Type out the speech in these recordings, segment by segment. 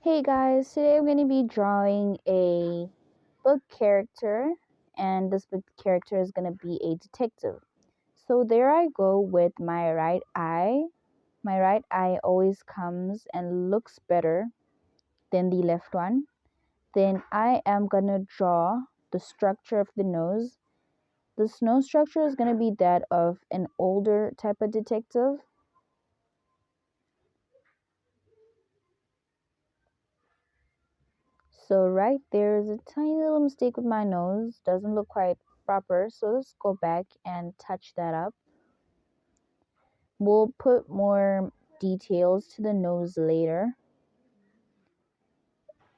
Hey guys, today I'm going to be drawing a book character, and this book character is going to be a detective. So there I go with my right eye. My right eye always comes and looks better than the left one. Then I am going to draw the structure of the nose. This nose structure is going to be that of an older type of detective. So right there is a tiny little mistake with my nose. Doesn't look quite proper. So let's go back and touch that up. We'll put more details to the nose later.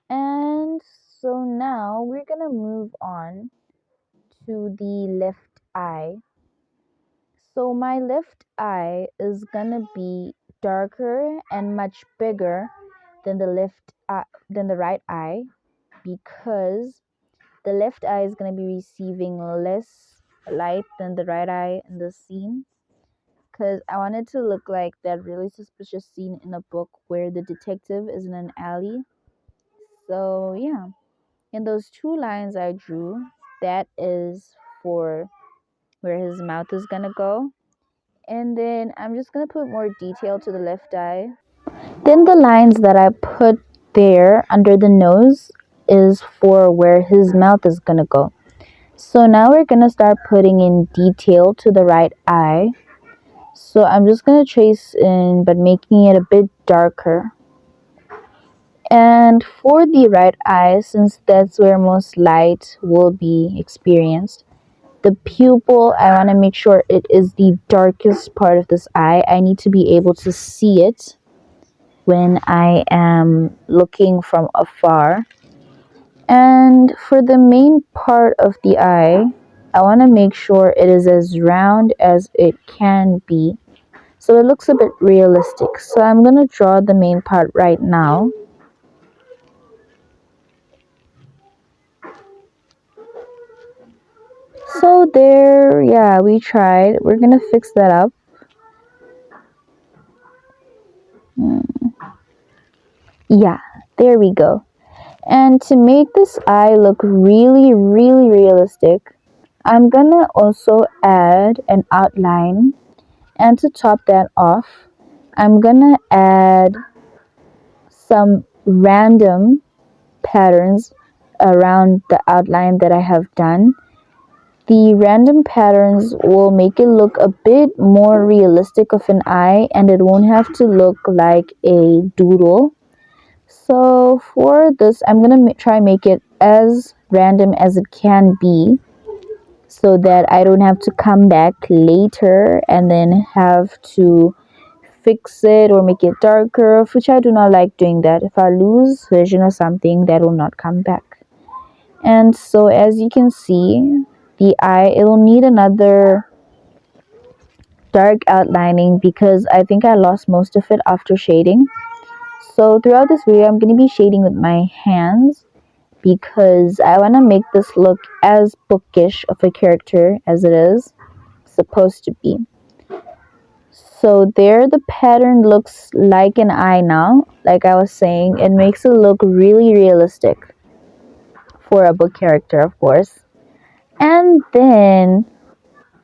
And so now we're gonna move on to the left eye. So my left eye is gonna be darker and much bigger than the right eye, because the left eye is going to be receiving less light than the right eye in the scene, because I want it to look like that really suspicious scene in a book where the detective is in an alley. So yeah, in those two lines I drew, that is for where his mouth is going to go. And then I'm just going to put more detail to the left eye. Then the lines that I put there under the nose is for where his mouth is going to go. So now we're going to start putting in detail to the right eye. So I'm just going to trace in, but making it a bit darker. And for the right eye, since that's where most light will be experienced, the pupil, I want to make sure it is the darkest part of this eye. I need to be able to see it when I am looking from afar. And for the main part of the eye, I want to make sure it is as round as it can be, so it looks a bit realistic. So I'm going to draw the main part right now. So there, yeah, we tried. We're going to fix that up. Yeah, there we go. And to make this eye look really, really realistic, I'm going to also add an outline. And to top that off, I'm gonna add some random patterns around the outline that I have done. The random patterns will make it look a bit more realistic of an eye, and it won't have to look like a doodle. So for this, I'm gonna try make it as random as it can be, so that I don't have to come back later and then have to fix it or make it darker, which I do not like doing that. If I lose vision or something, that will not come back. And so as you can see, the eye, it will need another dark outlining because I think I lost most of it after shading. So throughout this video, I'm going to be shading with my hands because I want to make this look as bookish of a character as it is supposed to be. So there the pattern looks like an eye now. Like I was saying, it makes it look really realistic for a book character, of course. And then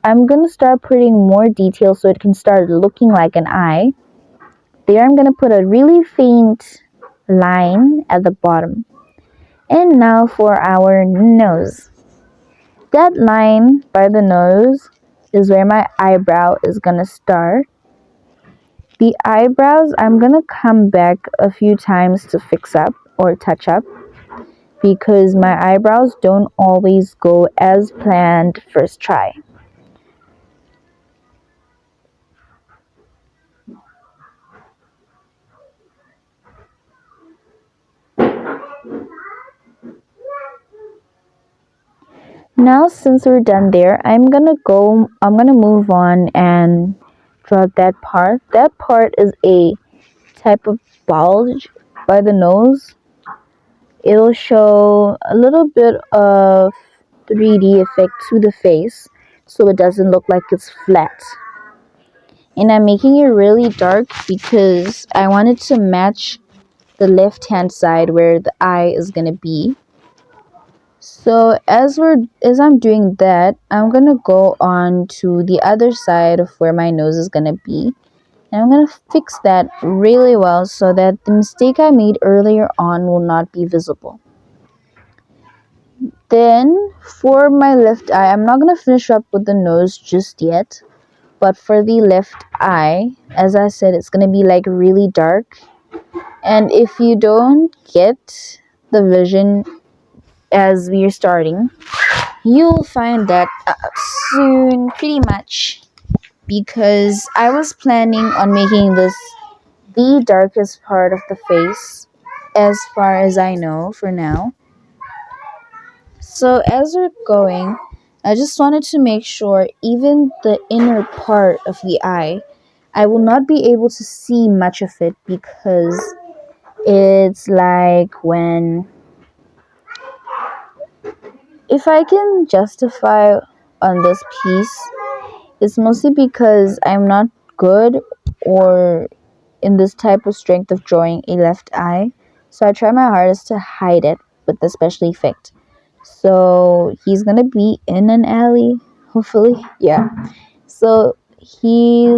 I'm going to start putting more detail so it can start looking like an eye. There I'm going to put a really faint line at the bottom. And now for our nose. That line by the nose is where my eyebrow is going to start. The eyebrows, I'm going to come back a few times to fix up or touch up because my eyebrows don't always go as planned first try. Now since we're done there, I'm going to move on and draw that part. That part is a type of bulge by the nose. It'll show a little bit of 3D effect to the face so it doesn't look like it's flat. And I'm making it really dark because I wanted to match the left hand side where the eye is gonna be. So as I'm doing that, I'm gonna go on to the other side of where my nose is gonna be. And I'm gonna fix that really well so that the mistake I made earlier on will not be visible. Then for my left eye, I'm not gonna finish up with the nose just yet. But for the left eye, as I said, it's gonna be like really dark. And if you don't get the vision as we are starting, you'll find that soon, pretty much, because I was planning on making this the darkest part of the face, as far as I know for now. So as we're going, I just wanted to make sure even the inner part of the eye, I will not be able to see much of it because it's like when, if I can justify on this piece, it's mostly because I'm not good or in this type of strength of drawing a left eye. So I try my hardest to hide it with the special effect. So he's gonna be in an alley, hopefully. Yeah. So we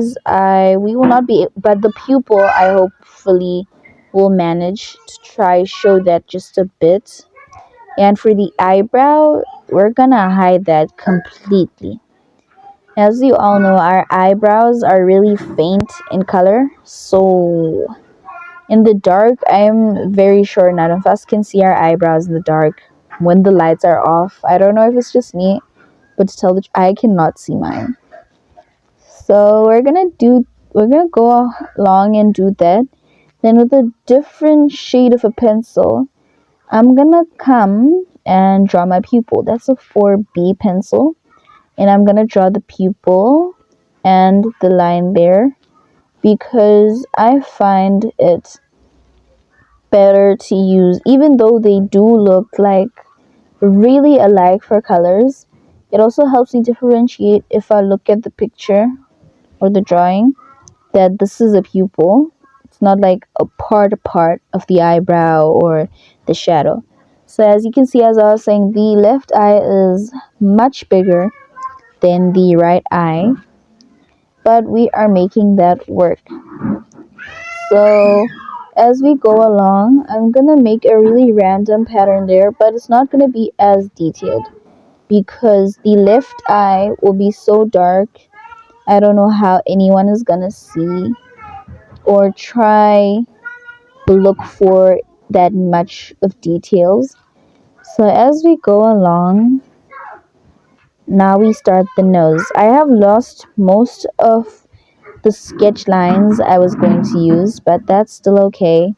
will not be, but the pupil I hopefully will manage to try show that just a bit. And for the eyebrow, we're gonna hide that completely. As you all know, our eyebrows are really faint in color, so in the dark, I'm very sure none of us can see our eyebrows in the dark when the lights are off. I don't know if it's just me, but to tell the truth, I cannot see mine. So we're gonna go along and do that. Then with a different shade of a pencil, I'm gonna come and draw my pupil. That's a 4B pencil. And I'm gonna draw the pupil and the line there because I find it better to use, even though they do look like really alike for colors. It also helps me differentiate if I look at the picture or the drawing that this is a pupil. It's not like a part of the eyebrow or the shadow. So as you can see, as I was saying, the left eye is much bigger than the right eye, but we are making that work. So as we go along, I'm gonna make a really random pattern there, but it's not gonna be as detailed because the left eye will be so dark. I don't know how anyone is gonna see or try to look for that much of details. So as we go along, now we start the nose. I have lost most of the sketch lines I was going to use, but that's still okay.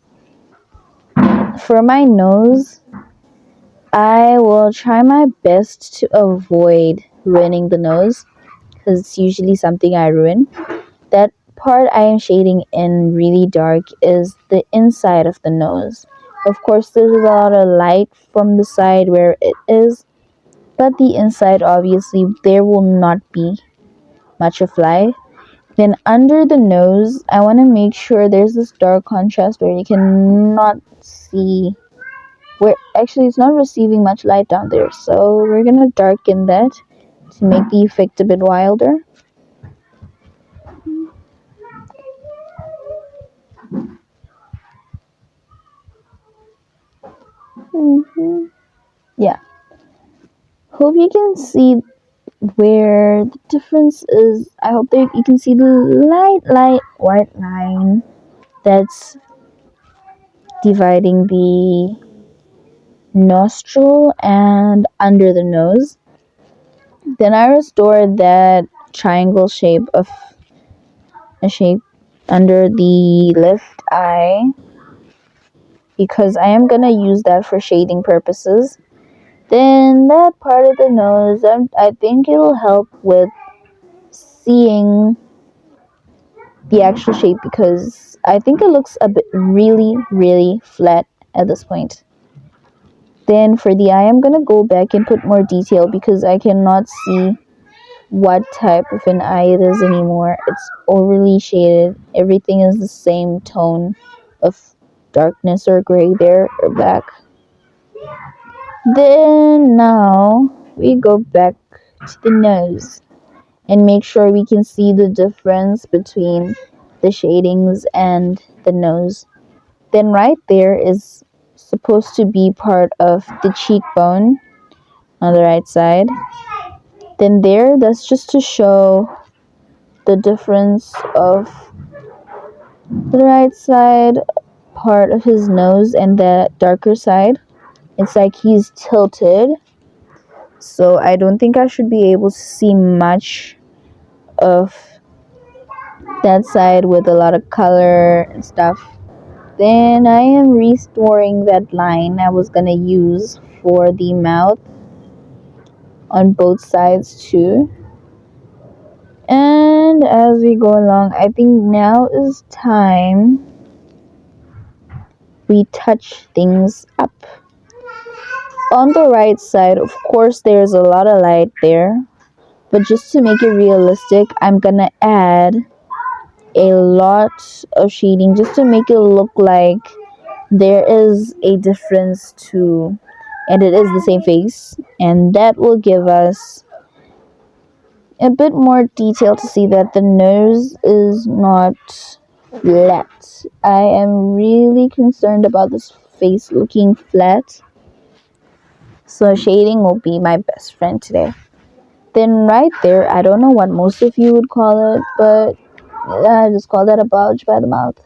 For my nose, I will try my best to avoid ruining the nose because it's usually something I ruin. That part I am shading in really dark is the inside of the nose. Of course, there's a lot of light from the side where it is, but the inside, obviously, there will not be much of light. Then under the nose, I want to make sure there's this dark contrast where you cannot see, where actually it's not receiving much light down there. So we're going to darken that to make the effect a bit wilder. Yeah. Hope you can see where the difference is. I hope that you can see the light white line that's dividing the nostril and under the nose. Then I restored that triangle shape of a shape under the left eye because I am gonna use that for shading purposes. Then that part of the nose, I think it will help with seeing the actual shape because I think it looks a bit really flat at this point. Then for the eye, I'm gonna go back and put more detail because I cannot see what type of an eye it is anymore. It's overly shaded. Everything is the same tone of darkness or gray there or black. Then now we go back to the nose and make sure we can see the difference between the shadings and the nose. Then right there is supposed to be part of the cheekbone on the right side. Then there, that's just to show the difference of the right side part of his nose and the darker side. It's like he's tilted, so I don't think I should be able to see much of that side with a lot of color and stuff. Then I am restoring that line I was gonna use for the mouth on both sides too. And as we go along, I think now is time we touch things up. On the right side, of course, there's a lot of light there, but just to make it realistic, I'm gonna add a lot of shading just to make it look like there is a difference to, and it is the same face, and that will give us a bit more detail to see that the nose is not flat. I am really concerned about this face looking flat, so shading will be my best friend today. Then right there, I don't know what most of you would call it, but I just call that a bulge by the mouth.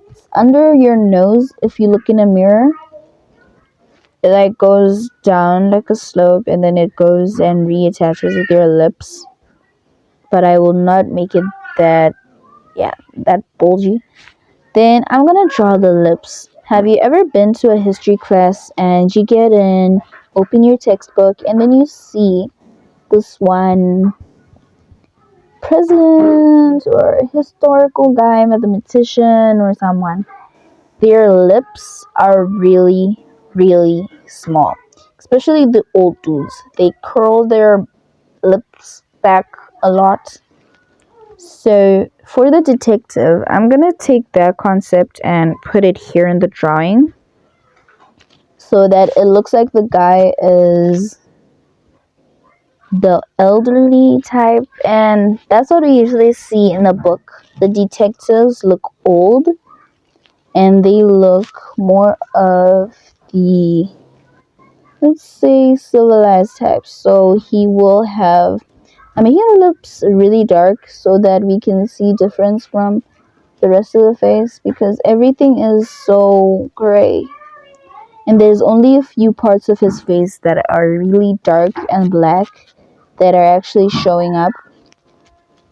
It's under your nose. If you look in a mirror, it like goes down like a slope and then it goes and reattaches with your lips. But I will not make it that bulgy. Then I'm gonna draw the lips. Have you ever been to a history class and you get in, open your textbook, and then you see this one president or historical guy, mathematician, or someone? Their lips are really, really small. Especially the old dudes. They curl their lips back a lot. So for the detective, I'm gonna take that concept and put it here in the drawing so that it looks like the guy is the elderly type, and that's what we usually see in a book. The detectives look old and they look more of the, let's say, civilized type. So he will have, he looks really dark so that we can see difference from the rest of the face because everything is so gray. And there's only a few parts of his face that are really dark and black that are actually showing up.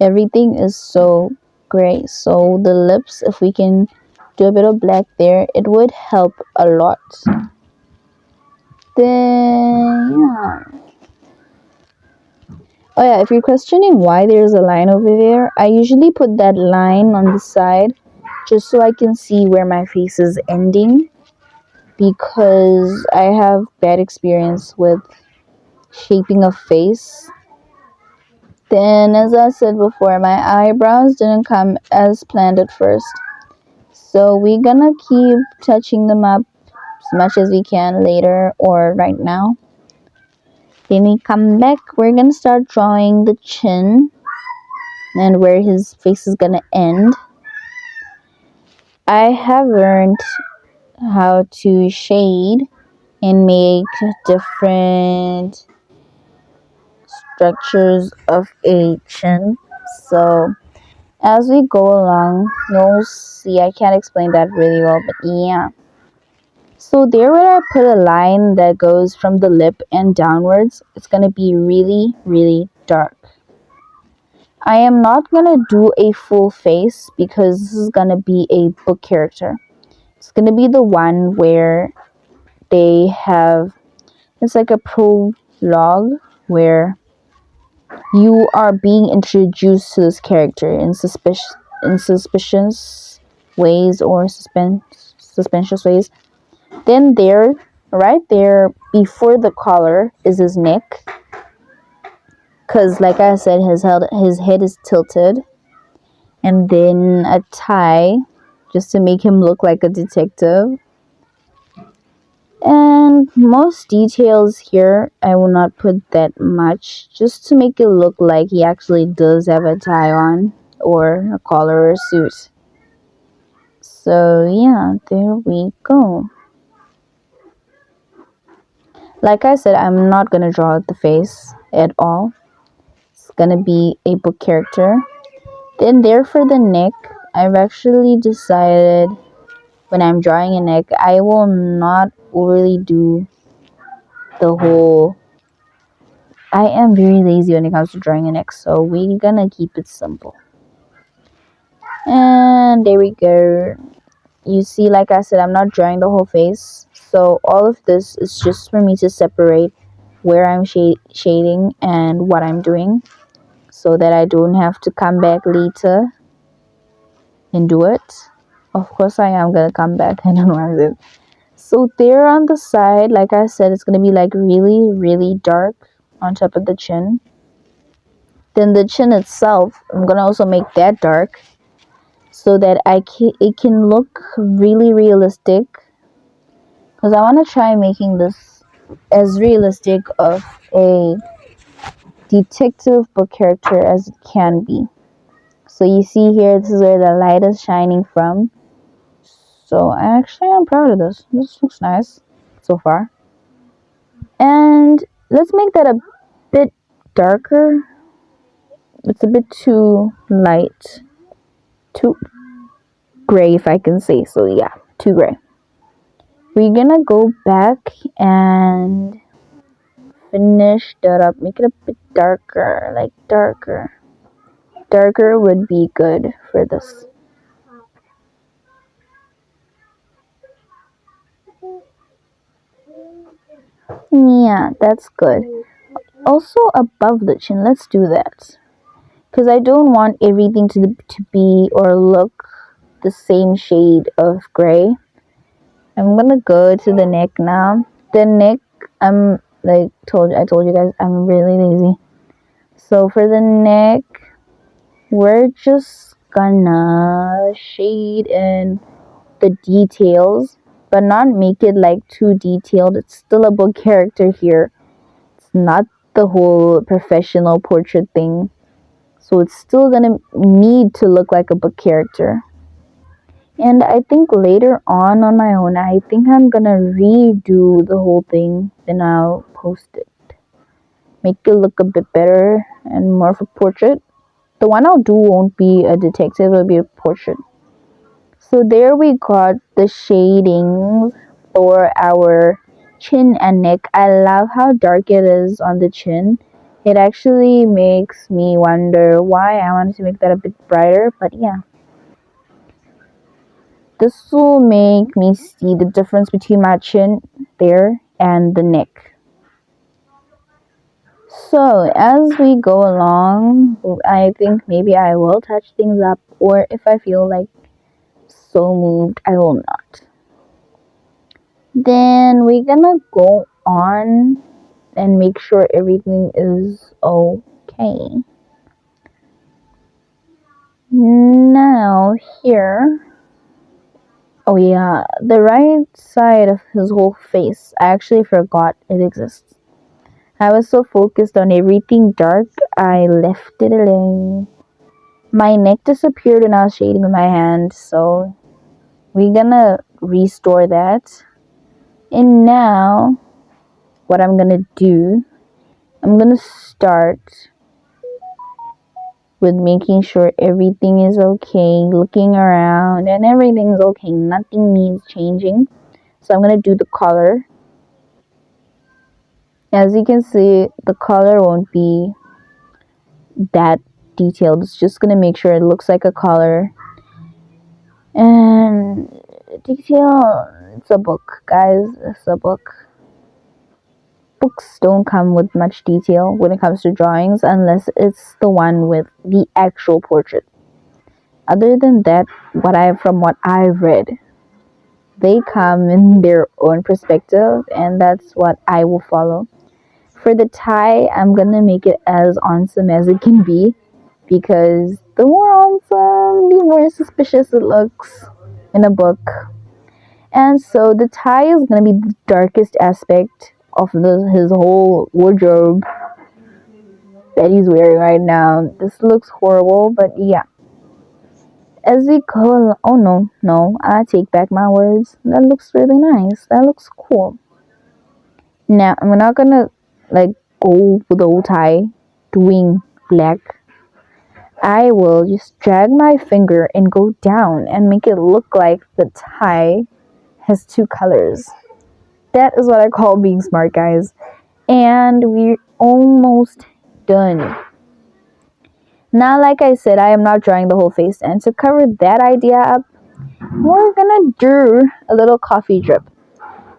Everything is so gray. So the lips, if we can do a bit of black there, it would help a lot. Then, yeah. Oh yeah, if you're questioning why there's a line over there, I usually put that line on the side just so I can see where my face is ending because I have bad experience with shaping a face. Then, as I said before, my eyebrows didn't come as planned at first. So we're gonna keep touching them up as much as we can later or right now. Then we come back, we're gonna start drawing the chin and where his face is gonna end. I have learned how to shade and make different structures of a chin. So as we go along, you'll see, I can't explain that really well, but yeah. So there where I put a line that goes from the lip and downwards, it's gonna be really, really dark. I am not gonna do a full face because this is gonna be a book character. It's gonna be the one where they have, it's like a prologue where you are being introduced to this character in suspicious ways or suspicious ways. Then there, right there before the collar is his neck, because like I said, his head is tilted, and then a tie just to make him look like a detective. And most details here, I will not put that much, just to make it look like he actually does have a tie on or a collar or suit. So yeah, there we go. Like I said, I'm not gonna draw the face at all. It's gonna be a book character. Then there for the neck, I've actually decided when I'm drawing a neck, I will not really do the whole. I am very lazy when it comes to drawing a neck, so we're gonna keep it simple. And there we go. You see, like I said, I'm not drawing the whole face. So all of this is just for me to separate where I'm shading and what I'm doing, so that I don't have to come back later and do it. Of course, I am gonna come back. I don't know why I did. So there on the side, like I said, it's gonna be like really, really dark on top of the chin. Then the chin itself, I'm gonna also make that dark, so that it can look really realistic. Because I want to try making this as realistic of a detective book character as it can be. So you see here, this is where the light is shining from. So actually, I'm proud of this. This looks nice so far. And let's make that a bit darker. It's a bit too light, too gray, if I can say so. Yeah, too gray. We're gonna go back and finish that up. Make it a bit darker, like darker. Darker would be good for this. Yeah, that's good. Also above the chin, let's do that. Because I don't want everything to be or look the same shade of gray. I'm gonna go to the neck now. The neck, I told you guys, I'm really lazy. So for the neck, we're just gonna shade in the details, but not make it like too detailed. It's still a book character here. It's not the whole professional portrait thing. So it's still gonna need to look like a book character. And I think later on my own, I think I'm gonna redo the whole thing, then I'll post it. Make it look a bit better and more of a portrait. The one I'll do won't be a detective, it'll be a portrait. So there we got the shadings for our chin and neck. I love how dark it is on the chin. It actually makes me wonder why I wanted to make that a bit brighter, but yeah. This will make me see the difference between my chin there and the neck. So as we go along, I think maybe I will touch things up, or if I feel like so moved, I will not. Then we're gonna go on and make sure everything is okay. Now here, oh yeah, the right side of his whole face, I actually forgot it exists. I was so focused on everything dark, I left it alone. My neck disappeared when I was shading with my hand, so we're gonna restore that. And now, what I'm gonna do, I'm gonna start with making sure everything is okay, looking around, and everything's okay. Nothing needs changing. So I'm gonna do the color. As you can see, the color won't be that detailed. It's just gonna make sure it looks like a color. And detail, it's a book, guys. It's a book. Books don't come with much detail when it comes to drawings unless it's the one with the actual portrait. Other than that, from what I've read, they come in their own perspective, and that's what I will follow. For the tie, I'm gonna make it as awesome as it can be, because the more awesome, the more suspicious it looks. in a book. And so the tie is going to be the darkest aspect of his whole wardrobe that he's wearing right now. This looks horrible, but yeah. As we go, oh no, I take back my words. That looks really nice. That looks cool. Now, I'm not gonna like go with the whole tie doing black. I will just drag my finger and go down and make it look like the tie has two colors. That is what I call being smart, guys. And we're almost done. Now, like I said, I am not drawing the whole face. And to cover that idea up, we're gonna do a little coffee drip.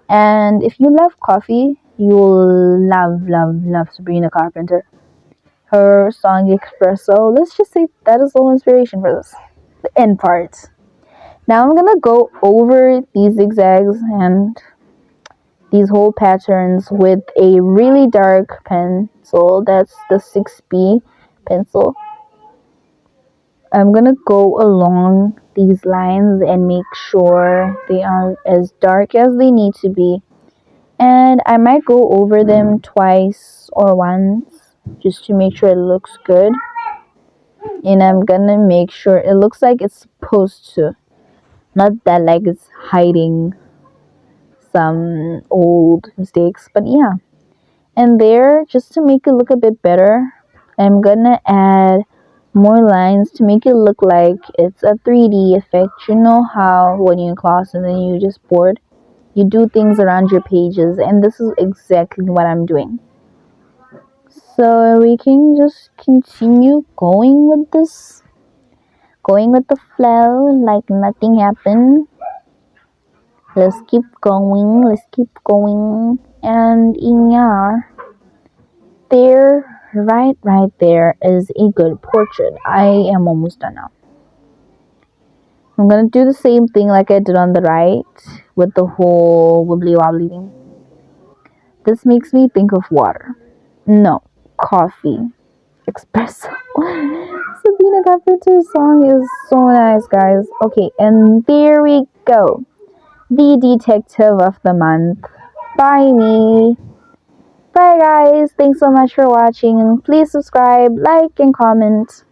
And if you love coffee, you'll love Sabrina Carpenter. Her song Espresso, let's just say that is the inspiration for this. The end part. Now I'm gonna go over these zigzags and these whole patterns with a really dark pencil. That's the 6B pencil. I'm gonna go along these lines and make sure they are as dark as they need to be. And I might go over them twice or once just to make sure it looks good. And I'm gonna make sure it looks like it's supposed to. Not that like it's hiding some old mistakes, but yeah. And there, just to make it look a bit better, I'm gonna add more lines to make it look like it's a 3D effect. You know how when you're in class and then you just bored, you do things around your pages, and this is exactly what I'm doing. So we can just continue going with this, going with the flow like nothing happened. Let's keep going, and yeah, right there is a good portrait. I am almost done now. I'm gonna do the same thing like I did on the right with the whole wibbly wobbly thing. This makes me think of water. No, coffee. Espresso. Sabrina Carpenter's song is so nice, guys. Okay, and there we go. The Detective of the Month by me. Bye, guys. Thanks so much for watching. Please subscribe, like, and comment.